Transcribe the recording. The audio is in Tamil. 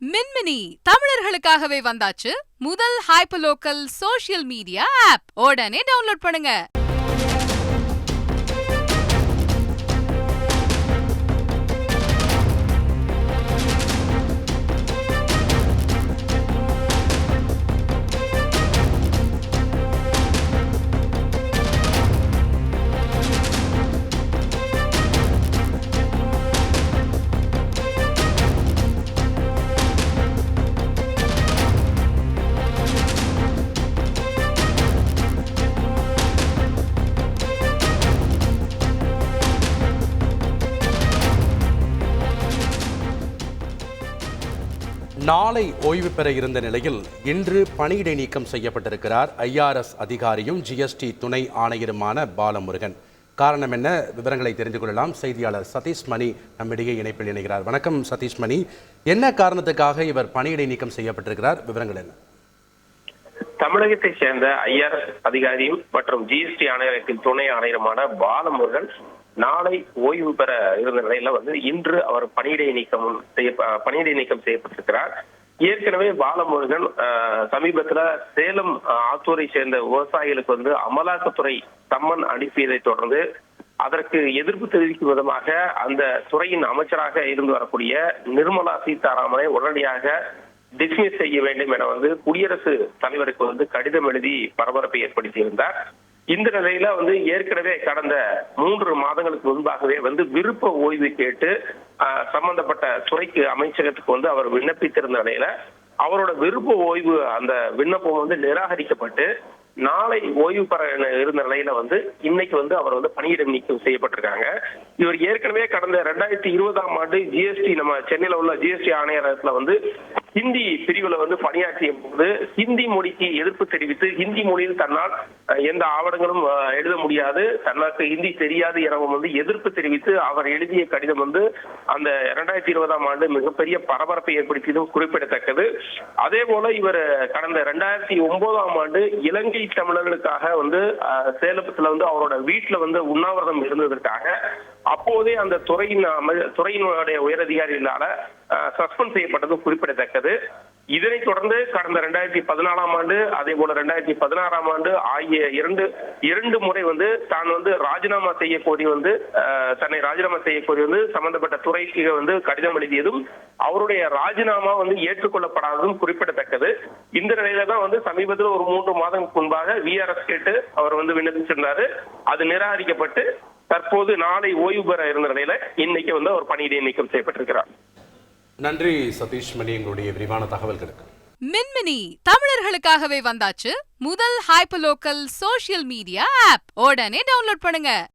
மின்மினி தமிழர்களுக்காகவே வந்தாச்சு முதல் hyper local social media app. உடனே டவுன்லோட் பண்ணுங்க. நாளை ஓய்வு பெற இருந்த நிலையில் இன்று பணியிடை நீக்கம் செய்யப்பட்டிருக்கிறார் IRS அதிகாரியும் GST துணை ஆணையருமான பாலமுருகன். காரணம் என்ன? விவரங்களை தெரிந்து கொள்ளலாம். செய்தியாளர் சதீஷ் மணி நம்மிடையே இணைப்பில் இணைகிறார். வணக்கம் சதீஷ் மணி, என்ன காரணத்துக்காக இவர் பணியிடை நீக்கம் செய்யப்பட்டிருக்கிறார்? விவரங்கள் என்ன? தமிழகத்தை சேர்ந்த IRS அதிகாரியும் மற்றும் GST ஆணையரத்தின் துணை ஆணையருமான பாலமுருகன் நாளை ஓய்வு பெற இருந்த நிலையில இன்று அவர் பணியிடை நீக்கம் செய்யப்பட்டிருக்கிறார். ஏற்கனவே பாலமுருகன் சமீபத்துல சேலம் ஆத்தூரை சேர்ந்த விவசாயிகளுக்கு அமலாக்கத்துறை சம்மன் அனுப்பியதை தொடர்ந்து அதற்கு எதிர்ப்பு தெரிவிக்கும் விதமாக அந்த துறையின் அமைச்சராக இருந்து வரக்கூடிய நிர்மலா சீதாராமனை உடனடியாக டிஸ்மிஸ் செய்ய வேண்டும் என குடியரசுத் தலைவருக்கு கடிதம் எழுதி பரபரப்பை ஏற்படுத்தியிருந்தார். இந்த நிலையில ஏற்கனவே கடந்த 3 மாதங்களுக்கு முன்பாகவே விருப்ப ஓய்வு கேட்டு சம்பந்தப்பட்ட துறைக்கு அமைச்சகத்துக்கு அவர் விண்ணப்பித்திருந்த நிலையில அவரோட விருப்ப ஓய்வு அந்த விண்ணப்பம் நிராகரிக்கப்பட்டு நாளை ஓய்வு பெற இருந்த நிலையில இன்னைக்கு அவர் பணியிடம் நீக்கம் செய்யப்பட்டிருக்காங்க. இவர் ஏற்கனவே கடந்த 2020ஆம் ஆண்டு GST நம்ம சென்னையில உள்ள GST ஆணையரகத்துல ஹிந்தி பிரிவுல பணியாற்றிய போது ஹிந்தி மொழிக்கு எதிர்ப்பு தெரிவித்து ஹிந்தி மொழியில் தன்னால் எந்த ஆவணங்களும் எழுத முடியாது, தனக்கு ஹிந்தி தெரியாது எனவும் எதிர்ப்பு தெரிவித்து அவர் எழுதிய கடிதம் அந்த 2020ஆம் ஆண்டு மிகப்பெரிய பரபரப்பை ஏற்படுத்தியதும் குறிப்பிடத்தக்கது. அதே போல இவர் கடந்த 2009ஆம் ஆண்டு இலங்கை தமிழர்களுக்காக சேலத்துல அவரோட வீட்டுல உண்ணாவிரதம் இருந்ததற்காக அப்போதே அந்த துறையினுடைய உயரதிகாரிகளால சஸ்பெண்ட் செய்யப்பட்டது குறிப்பிடத்தக்கது. இதனைத் தொடர்ந்து கடந்த 2014ஆம் ஆண்டு அதே போல 2016ஆம் ஆண்டு ஆகிய இரண்டு முறை தான் ராஜினாமா செய்ய கோரி தன்னை ராஜினாமா செய்ய கோரி சம்பந்தப்பட்ட துறைக்கு கடிதம் எழுதியதும் அவருடைய ராஜினாமா ஏற்றுக்கொள்ளப்படாததும் குறிப்பிடத்தக்கது. இந்த நிலையில தான் சமீபத்தில் ஒரு 3 மாதங்களுக்கு முன்பாக VRS கேட்டு அவர் விண்ணப்பிச்சிருந்தாரு. அது நிராகரிக்கப்பட்டு தற்போது நாளை ஓய்வு பெற இருந்த நிலையில இன்னைக்கு அவர் பணியிடை நீக்கம் செய்யப்பட்டிருக்கிறார். நன்றி சதீஷ் மணி, எங்களுடைய விரிவான தகவல்களுக்கு. மின்மினி தமிழர்களுக்காகவே வந்தாச்சு முதல் hyper local social media app. உடனே டவுன்லோட் பண்ணுங்க.